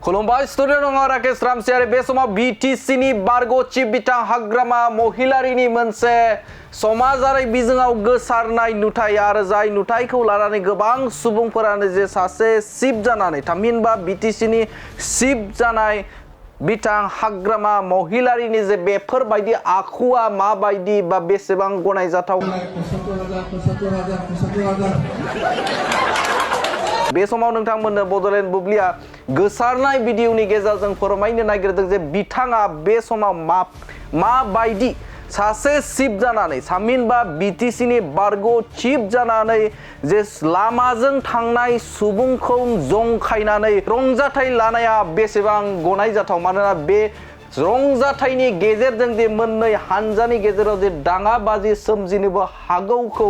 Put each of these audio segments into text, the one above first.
खुलुमबाय स्टुडिअ दङ राकेश रामसियारि बे समाव बिटिसिनि बारग' चिफ बिथां हाग्रामा महिलारिनि मोनसे समाजारि बिजोङाव गोसारनाय नुथाय आरो जाय नुथायखौ लानानै गोबां सुबुंफोरानो जे सासे चिफ जानानै थामहिनबा बिटिसिनि चिफ जानाय बिथां हाग्रामा महिलारिनि जे बेफोरबायदि आखुआ माबायदि बा बेसेबां गनायजाथाव बे समाव नोंथांमोननो बड'लेण्ड बुब्लिया गोसारनाय भिडिअनि गेजेरजों फोरमायनो नागिरदों जे बिथाङा बे समाव माबायदि सासे चिफ जानानै थामहिनबा बिटिसिनि बारग' चिफ जानानै जे लामाजों थांनाय सुबुंखौ जंखायनानै रंजाथाय लानाया बेसेबां गनायजाथाव मानोना बे रंजाथायनि गेजेरजों जे मोननै हानजानि गेजेराव जे दाङाबाजि सोमजिनोबो हागौखौ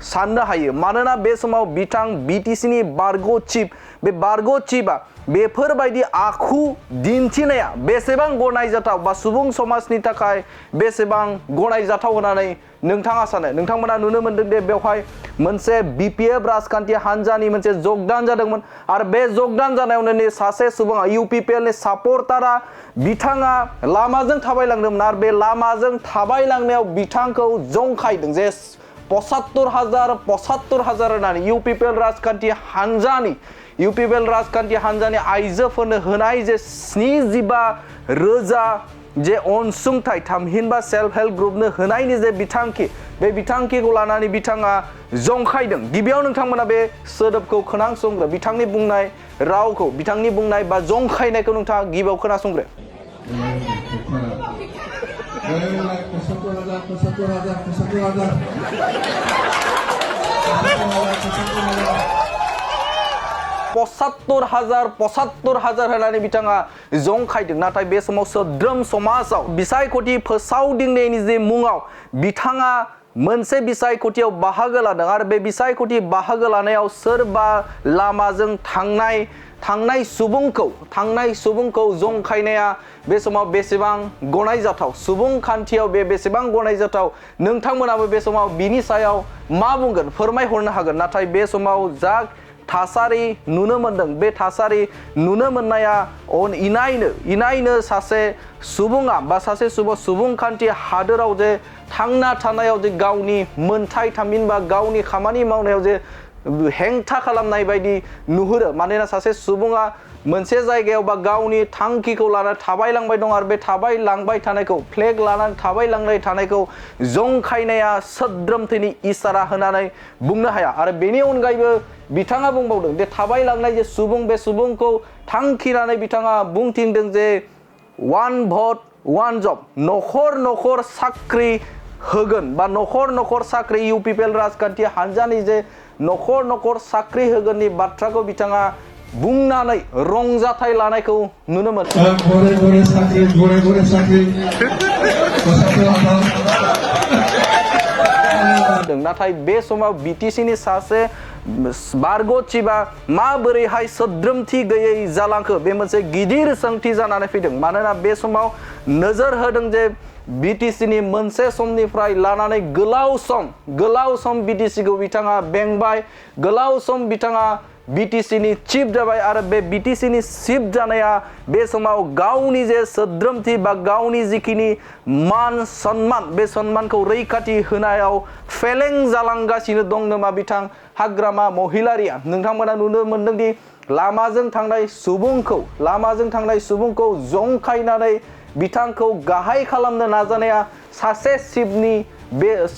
साननो हायो मानोना बे समाव बिथां बिटिसिनि बारग' चिफ बे बारग' चिफआ बेफोरबायदि आखु दिन्थिनाया बेसेबां गनायजाथाव बा सुबुं समाजनि थाखाय बेसेबां गनायजाथाव होननानै नोंथाङा सानो नोंथांमोना नुनो मोनदों दे बेवहाय मोनसे बिपिएफ राजखान्थि हानजानि मोनसे जगदान जादोंमोन आरो बे जगदान जानायावनो सासे सुबुङा इउपिपिएलनि सापर्टारा बिथाङा लामाजों थाबायलांदोंमोन आरो बे लामाजों थाबायलांनायाव बिथांखौ जंखायदों जे 75,000 होननानै इउपिपिएल राजखान्थि हानजानि आइजोफोरनो होनाय जे 75,000 जे अनसुंथाइ थामहिनबा सेल्फ हेल्प ग्रुपनो होनायनि जे बिथांखि बे बिथांखिखौ लानानै बिथाङा जंखायदों गिबियाव नोंथांमोना बे सोदोबखौ खोनासंग्रो बिथांनि बुंनाय रावखौ बिथांनि बुंनाय बा जंखायनायखौ नोंथाङा गिबियाव खोनासंग्रो 75,000 होननानै बिथाङा जंखायदों नाथाय बे समाव सोद्रोम समाजाव बिसायख'थि फोसावदिंनायनि जे मुङाव बिथाङा मोनसे बिसायख'थियाव बाहागो लादों आरो बे बिसायख'थि बाहागो लानायाव सोरबा लामाजों थांनाय सुबुंखौ जंखायनाया बे समाव बेसेबां गनायजाथाव सुबुंखान्थियाव बेसेबां गनायजाथाव नोंथांमोनाबो बे समाव बिनि सायाव मा बुंगोन फोरमायहरनो हागोन नाथाय बे समाव जा थासारि नुनो मोनदों बे थासारि नुनो मोननाया इनायनो सासे सुबुङा बा सासे सुबुंखान्थि हादोराव जे थांना थानायाव जे गावनि मोनथाय थामहिनबा गावनि खामानि मावनायाव जे हेंथा खालामनाय बायदि नुहुरो मानोना सासे सुबुङा मोनसे जायगायाव बा गावनि थांखिखौ लानानै थाबायलांबाय दं आरो बे थाबायलांबाय थानायखौ फ्लेग लानानै थाबायलांबाय थानायखौ जंखायनाया सोद्रोमथिनि इसारा होनानै बुंनो हाया आरो बेनि अनगायैबो बिथाङा बुंबावदों जे थाबायलांनाय जे सुबुं बे सुबुंखौ थांखिनानै बिथाङा बुंथिंदों जे 1 vote 1 job न'खर साख्रि होगोन बा न'खर साख्रि इउपिपिएल राजखान्थि हानजानि जे न'खर साख्रि होगोननि बाथ्राखौ बिथाङा बुंनानै रंजाथाय लानायखौ नुनो मोनो नाथाय बे समाव बिटिसिनि सासे बारग' चिफआ माबोरैहाय सोद्रोमथि गैयै जालांखो बे मोनसे गिदिर सोंथि जानानै फैदों मानोना बे समाव नोजोर होदों जे बिटिसिनि मोनसे समनिफ्राय लानानै गोलाव सम बिटिसिखौ बिथाङा बेंबाय गोलाव सम बिथाङा बिटिसिनि चिफ जाबाय आरो बे बिटिसिनि चिफ जानाया बे समाव गावनि जे सोद्रोमथि बा गावनि जिखिनि मान सन्मान बे सन्मानखौ रैखाथि होनायाव फेलें जालांगासिनो दं नामा बिथां हाग्रामा महिलारिया नोंथांमोना नुनो मोनदोंदि लामाजों थांनाय सुबुंखौ जंखायनानै बिथांखौ गाहाय खालामनो नाजानाया सासे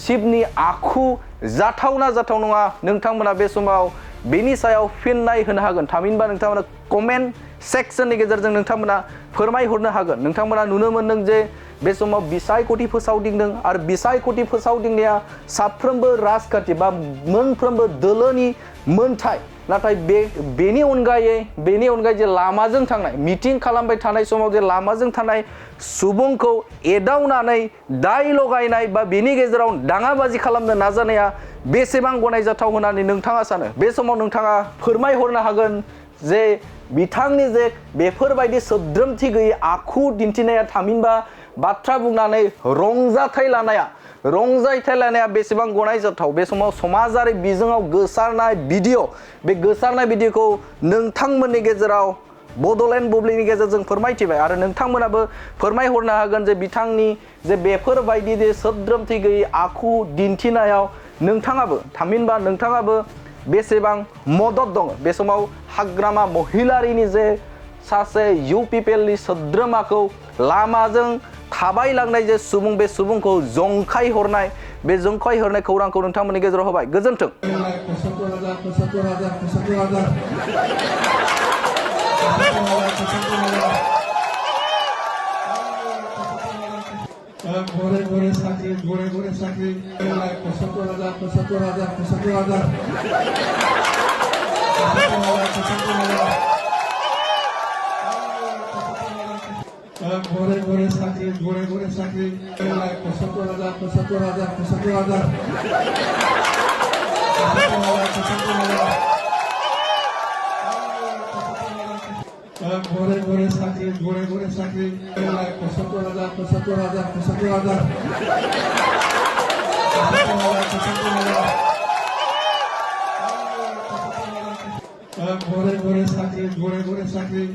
चिफनि आखु जाथावना नङा नोंथांमोना बे समाव बेनि सायाव फिननाय होनो हागोन थामहिनबा नोंथांमोना कमेन्ट सेक्सननि गेजेरजों नोंथांमोना फोरमायहरनो हागोन नोंथांमोना नुनो मोनदों जे बे समाव बिसायख'थि फोसावदिंदों आरो बिसायख'थि फोसावदिंनाया साफ्रोमबो राजखान्थि बा मोनफ्रोमबो दोलोनि मोनथाय नाथाय बेनि अनगायै जे लामाजों थांनाय मिटिं खालामबाय थानाय समाव जे लामाजों थानाय सुबुंखौ एदावनानै दाय लगायनाय बा बेनि गेजेराव दाङाबाजि खालामनो नाजानाया बेसेबां गनायजाथाव होननानै नोंथाङा सानो बे समाव नोंथाङा फोरमायहरनो हागोन जे बिथांनि जे बेफोरबायदि सोद्रोमथि गैयै आखु दिन्थिनाया थामहिनबा बाथ्रा बुंनानै रंजाथाय लानाया बेसेबां गनायजाथाव बे समाव समाजारि बिजोङाव गोसारनाय भिडिअ बे गोसारनाय भिडिअखौ नोंथांमोननि गेजेराव बड'लेण्ड बुब्लिनि गेजेरजों फोरमायथिबाय आरो नोंथांमोनाबो फोरमायहरनो हागोन जे बिथांनि जे बेफोरबायदि जे सोद्रोमथि गैयै आखु दिन्थिनायाव नोंथाङाबो थामहिनबा नोंथाङाबो बेसेबां मदद दङ बे समाव हाग्रामा महिलारिनि जे सासे UPPLनि सोद्रोमाखौ लामाजों थाबायलांनाय जे सुबुं बे सुबुंखौ जंखाय हरनाय बे जंखाय हरनाय खौरांखौ नोंथांमोननि गेजेराव होबाय गोजोन्थों घोड़े साथी 75,000 घोड़े साथी 75,000 घोड़े साथी 75,000 घोड़े साथी